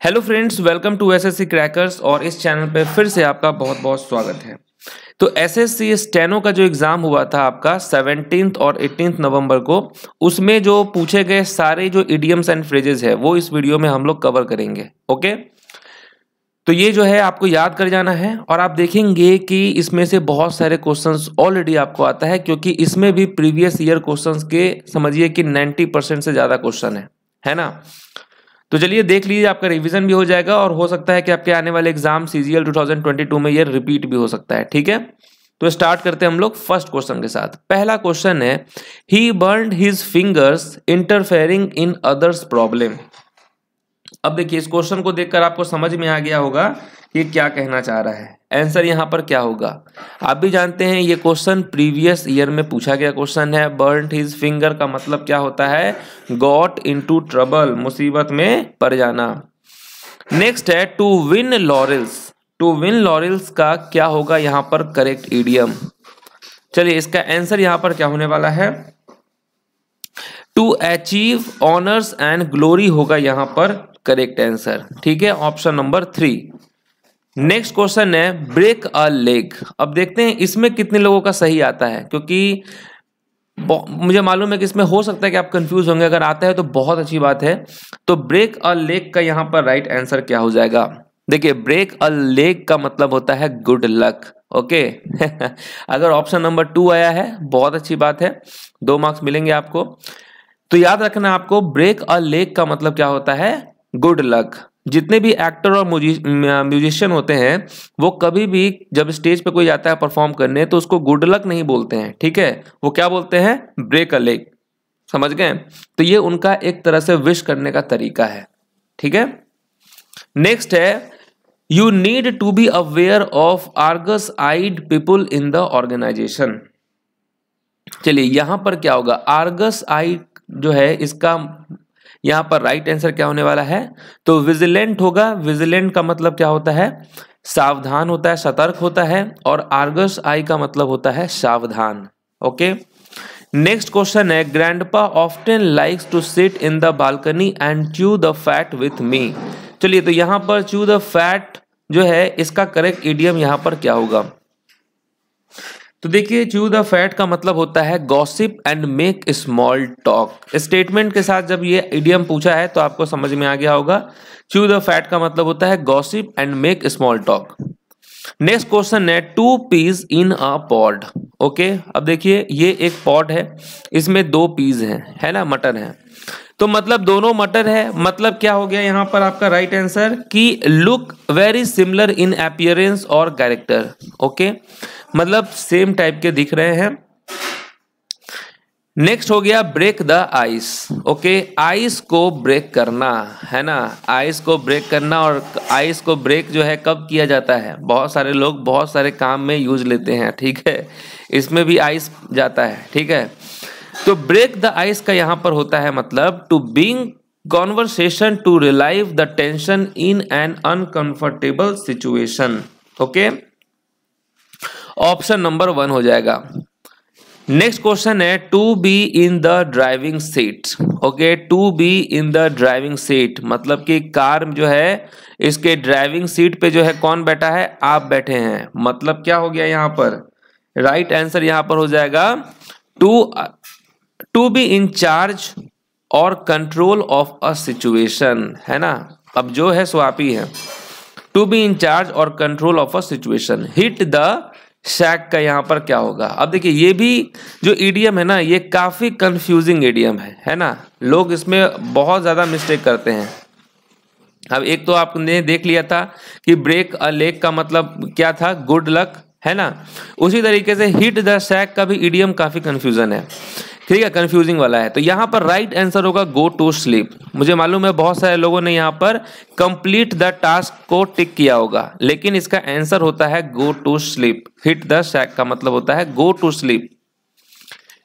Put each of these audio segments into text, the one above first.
Hello friends, welcome to SSC crackers. और इस channel पे फिर से आपका बहुत बहुत स्वागत है। तो एसएससी स्टेनो का जो एग्ज़ाम हुआ था आपका 17 और 18 नवंबर को, उसमें जो पूछे गए सारे जो इडियम्स एंड फ्रेजेस है वो इस वीडियो में हम लोग कवर करेंगे। ओके, तो ये जो है आपको याद कर जाना है और आप देखेंगे कि इसमें से बहुत सारे क्वेश्चंस ऑलरेडी आपको आता है, क्योंकि इसमें भी प्रीवियस ईयर क्वेश्चंस के समझिए कि 90% से ज़्यादा क्वेश्चन है ना। तो चलिए देख लीजिए, आपका रिवीजन भी हो जाएगा और हो सकता है कि आपके आने वाले एग्जाम सीजीएल 2022 में ये रिपीट भी हो सकता है। ठीक है, तो स्टार्ट करते हैं हम लोग फर्स्ट क्वेश्चन के साथ। पहला क्वेश्चन है, he burned his fingers interfering in others problem. अब देखिए, इस क्वेश्चन को देखकर आपको समझ में आ गया होगा कि क्या कहना चाह रहा है। आंसर यहां पर क्या होगा, आप भी जानते हैं ये क्वेश्चन प्रीवियस ईयर में पूछा गया क्वेश्चन है। बर्न्ड हिज फिंगर का मतलब क्या होता है, गॉट इनटू ट्रबल, मुसीबत में पड़ जाना। नेक्स्ट है to win laurels. To win laurels का क्या होगा यहां पर करेक्ट इडियम। चलिए इसका आंसर यहां पर क्या होने वाला है, to achieve honours and glory होगा यहां पर करेक्ट आंसर। ठीक है, ऑप्शन नंबर 3। नेक्स्ट क्वेश्चन है ब्रेक अ लेग। अब देखते हैं इसमें कितने लोगों का सही आता है, क्योंकि मुझे मालूम है कि इसमें हो सकता है कि आप कंफ्यूज होंगे। अगर आता है तो बहुत अच्छी बात है। तो ब्रेक अ लेग का यहां पर राइट आंसर क्या हो जाएगा। देखिए, ब्रेक अ लेग का मतलब होता है गुड लक। ओके अगर ऑप्शन नंबर 2 आया है, बहुत अच्छी बात है, 2 मार्क्स मिलेंगे आपको। तो याद रखना आपको, ब्रेक अ लेग का मतलब क्या होता है, गुड लक। जितने भी एक्टर और म्यूजिशियन होते हैं वो कभी भी जब स्टेज पे कोई जाता है परफॉर्म करने तो उसको गुड लक नहीं बोलते हैं। ठीक है, वो क्या बोलते हैं, ब्रेक अ लेग। समझ गए। तो ये उनका एक तरह से विश करने का तरीका है। ठीक है, नेक्स्ट है you need to be aware of Argus eyed people in the organisation. चलिए यहां पर क्या होगा, आर्गस आइड जो है इसका यहां पर राइट आंसर क्या होने वाला है, तो विजिलेंट होगा। विजिलेंट का मतलब क्या होता है, सावधान होता है, सतर्क होता है। और आर्गस आई का मतलब होता है सावधान। ओके, नेक्स्ट क्वेश्चन है grandpa often likes to sit in the balcony and chew the fat with me. चलिए, तो यहां पर च्यू द फैट जो है इसका करेक्ट इडियम यहां पर क्या होगा। तो देखिए, च्यू द फैट का मतलब होता है gossip and make small talk. Statement के साथ जब ये इडियम पूछा है तो आपको समझ में आ गया होगा। च्यू द फैट का मतलब होता है gossip and make small talk. Next question है two peas in a pod. Okay, अब देखिए ये एक पॉड है, इसमें 2 पीस हैं, है ना, मटर है। तो मतलब दोनों मटर है, मतलब क्या हो गया यहां पर आपका राइट आंसर कि look very similar in appearance और कैरेक्टर। ओके, मतलब सेम टाइप के दिख रहे हैं। नेक्स्ट हो गया break the ice. Okay, ice को ब्रेक करना, है ना, आइस को ब्रेक करना। और आइस को ब्रेक जो है कब किया जाता है, बहुत सारे लोग बहुत सारे काम में यूज लेते हैं। ठीक है, इसमें भी आइस जाता है। ठीक है, तो ब्रेक द आइस का यहां पर होता है मतलब to being conversation to relieve the tension in an uncomfortable situation. Okay, option number 1 हो जाएगा। नेक्स्ट क्वेश्चन है to be in the driving seat. Okay, to be in the driving seat मतलब कि कार जो है इसके ड्राइविंग सीट पे जो है कौन बैठा है, आप बैठे हैं। मतलब क्या हो गया यहां पर, राइट आंसर यहां पर हो जाएगा टू बी इन चार्ज और कंट्रोल ऑफ अ सिचुएशन, है ना। अब जो है सो आप ही है, टू बी इन चार्ज और control of a situation. Hit the sack का यहां पर क्या होगा। अब देखिए, ये भी जो ईडियम है ना, ये काफी कंफ्यूजिंग ईडियम है ना। लोग इसमें बहुत ज्यादा मिस्टेक करते हैं। अब एक तो आपने देख लिया था कि ब्रेक अ लेग का मतलब क्या था, गुड लक, है ना। उसी तरीके से हिट द शैक का भी ईडियम काफी कंफ्यूजन है। ठीक है, कंफ्यूजिंग वाला है। तो यहां पर राइट आंसर होगा गो टू स्लीप। मुझे मालूम है बहुत सारे लोगों ने यहां पर कंप्लीट द टास्क को टिक किया होगा, लेकिन इसका आंसर होता है go to sleep. Hit the sack का मतलब होता है गो टू स्लीप।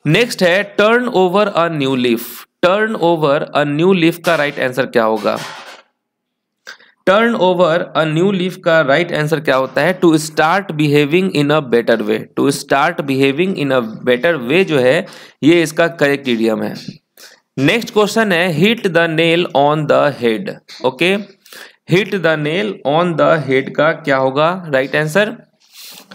नेक्स्ट है turn over a new leaf. Turn over a new leaf का राइट आंसर क्या होगा। Turn over a new leaf का राइट आंसर क्या होता है, to start behaving in a better way. To start behaving in a better way जो है ये इसका करेक्ट इडियम है। नेक्स्ट क्वेश्चन है hit the nail on the head. Okay, hit the nail on the head का क्या होगा right answer?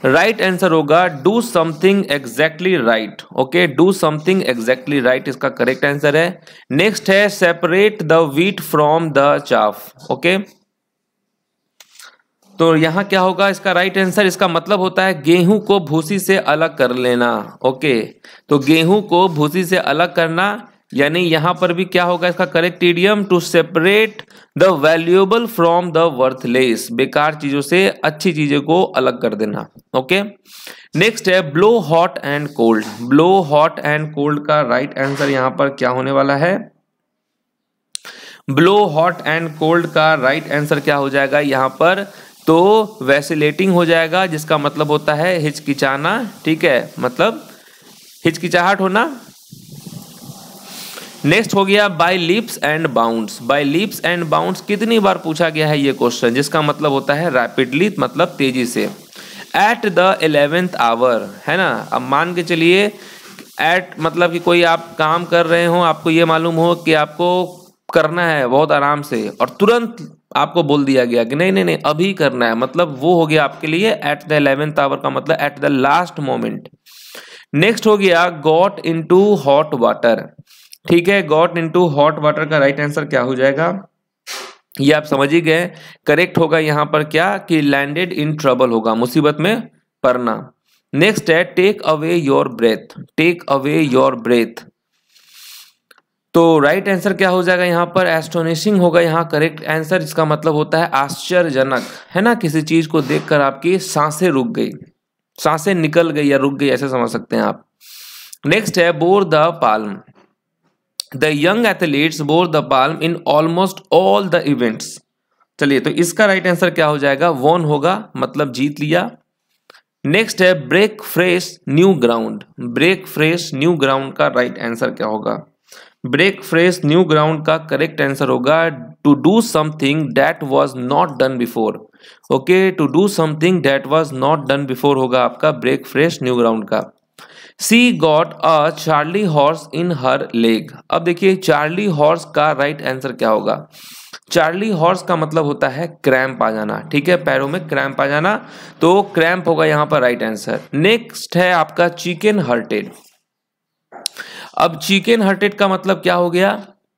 Right answer होगा do something exactly right. Okay, do something exactly right इसका करेक्ट आंसर है। Next है separate the wheat from the chaff. Okay, तो यहां क्या होगा इसका राइट आंसर? इसका मतलब होता है गेहूं को भूसी से अलग कर लेना। ओके, तो गेहूं को भूसी से अलग करना, यानी यहां पर भी क्या होगा इसका correct idiom? To separate the valuable from the worthless, बेकार चीजों से अच्छी चीजों को अलग कर देना। ओके, नेक्स्ट है blow hot and cold. Blow hot and cold का राइट आंसर यहां पर क्या होने वाला है? ब्लो हॉट एंड कोल्ड का राइट आंसर क्या हो जाएगा यहां पर? तो वैसिलेटिंग हो जाएगा, जिसका मतलब होता है हिचकिचाना। ठीक है, मतलब हिचकिचाहट होना। नेक्स्ट हो गया by leaps and bounds. By leaps and bounds कितनी बार पूछा गया है ये क्वेश्चन, जिसका मतलब होता है रैपिडली, मतलब तेजी से। एट द 11th आवर, है ना। अब मान के चलिए एट मतलब कि कोई आप काम कर रहे हो, आपको ये मालूम हो कि आपको करना है बहुत आराम से, और तुरंत आपको बोल दिया गया कि नहीं नहीं नहीं अभी करना है, मतलब वो हो गया आपके लिए एट द 11th आवर का मतलब at the last moment. Next हो गया गॉट इनटू हॉट वाटर। ठीक है, गॉट इनटू हॉट वाटर का राइट आंसर क्या हो जाएगा? ये आप समझ ही गए। करेक्ट होगा यहां पर क्या कि लैंडेड इन ट्रबल होगा, मुसीबत में पड़ना। नेक्स्ट है take away your breath. Take away your breath, तो राइट आंसर क्या हो जाएगा यहाँ पर? एस्टोनिशिंग होगा यहाँ करेक्ट आंसर, इसका मतलब होता है आश्चर्यजनक, है ना। किसी चीज को देखकर आपकी सांसें रुक गई, सांसें निकल गई या रुक गई, ऐसे समझ सकते हैं आप। नेक्स्ट है bore the palm. The young athletes bore the palm in almost all the events. चलिए, तो इसका राइट आंसर क्या हो जाएगा? वॉन होगा, मतलब जीत लिया। नेक्स्ट है break fresh new ground. Break fresh new ground का राइट आंसर क्या होगा? ब्रेक फ्रेश न्यू ग्राउंड का करेक्ट आंसर होगा to do something that was not done before. Okay, to do something that was not done before होगा आपका break fresh new ground का। She got a Charlie horse in her leg. अब देखिए Charlie horse का right answer क्या होगा? Charlie horse का मतलब होता है क्रैम्प आ जाना। ठीक है, पैरों में क्रैम्प आ जाना, तो क्रैम्प होगा यहां पर राइट आंसर। नेक्स्ट है आपका चिकन हर्टेड। अब चिकन हर्टेड का मतलब क्या हो गया?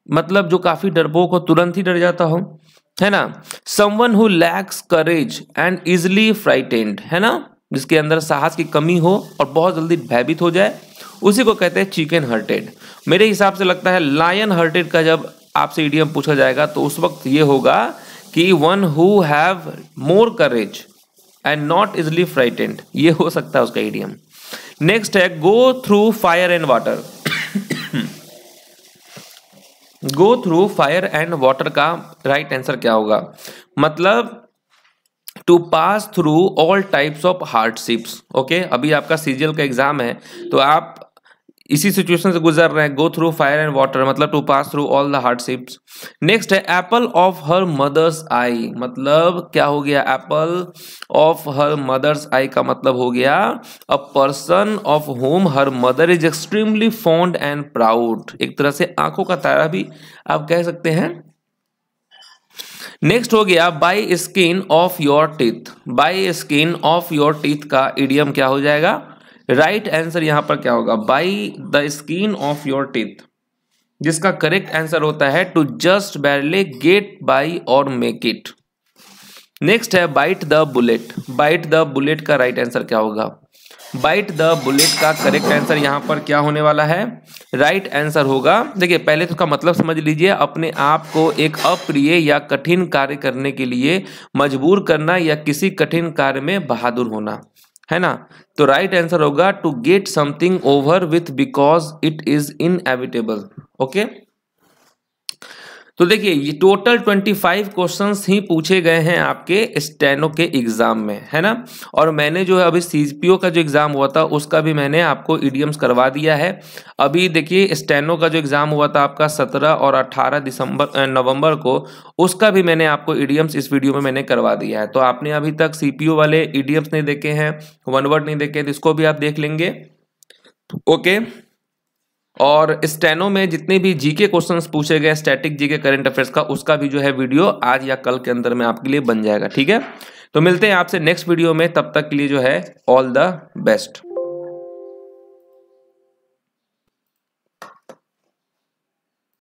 मतलब जो काफी डरपोक हो, तुरंत ही डर जाता हो, है ना। Someone who lakhs courage and easily frightened, है ना, जिसके अंदर साहस की कमी हो और बहुत जल्दी भयभीत हो जाए, उसी को कहते हैं चिकन हर्टेड। मेरे हिसाब से लगता है लायन हर्टेड का जब आपसे इडियम पूछा जाएगा तो उस वक्त ये होगा कि one who have more courage and not easily frightened, ये हो सकता है उसका इडियम। नेक्स्ट है go through fire and water. Go through fire and water का राइट आंसर क्या होगा? मतलब to pass through all types of hardships. Okay, अभी आपका सीजीएल का एग्जाम है, तो आप इसी सिचुएशन से गुजर रहे हैं। Go through fire and water मतलब to pass through all the hardships. Next है apple of her mother's eye. मतलब क्या हो गया? Apple of her mother's eye का मतलब हो गया a person of whom her mother is extremely fond and proud. एक तरह से आंखों का तारा भी आप कह सकते हैं। नेक्स्ट हो गया by skin of your teeth. By skin of your teeth का इडियम क्या हो जाएगा? राइट आंसर यहां पर क्या होगा? By the skin of your teeth, जिसका करेक्ट आंसर होता है to just barely get by और मेक इट। नेक्स्ट है bite the bullet. Bite the bullet का राइट आंसर क्या होगा? बाइट द बुलेट का करेक्ट आंसर यहां पर क्या होने वाला है? राइट आंसर होगा, देखिए पहले तो उसका मतलब समझ लीजिए, अपने आप को एक अप्रिय या कठिन कार्य करने के लिए मजबूर करना या किसी कठिन कार्य में बहादुर होना, है ना। तो राइट आंसर होगा to get something over with because it is inevitable. Okay, तो देखिए ये टोटल 25 क्वेश्चंस ही पूछे गए हैं आपके स्टेनो के एग्जाम में, है ना। और मैंने जो है अभी सीपीओ का जो एग्जाम हुआ था उसका भी मैंने आपको इडियम्स करवा दिया है। अभी देखिए स्टेनो का जो एग्जाम हुआ था आपका 17 और 18 नवंबर को, उसका भी मैंने आपको इडियम्स इस वीडियो में मैंने करवा दिया है। तो आपने अभी तक सीपीओ वाले इडियम्स नहीं देखे हैं, वन वर्ड नहीं देखे, तो इसको भी आप देख लेंगे। ओके, और स्टेनो में जितने भी जीके क्वेश्चंस पूछे गए स्टैटिक जीके करंट अफेयर्स का, उसका भी जो है वीडियो आज या कल के अंदर में आपके लिए बन जाएगा। ठीक है, तो मिलते हैं आपसे नेक्स्ट वीडियो में, तब तक के लिए जो है ऑल द बेस्ट।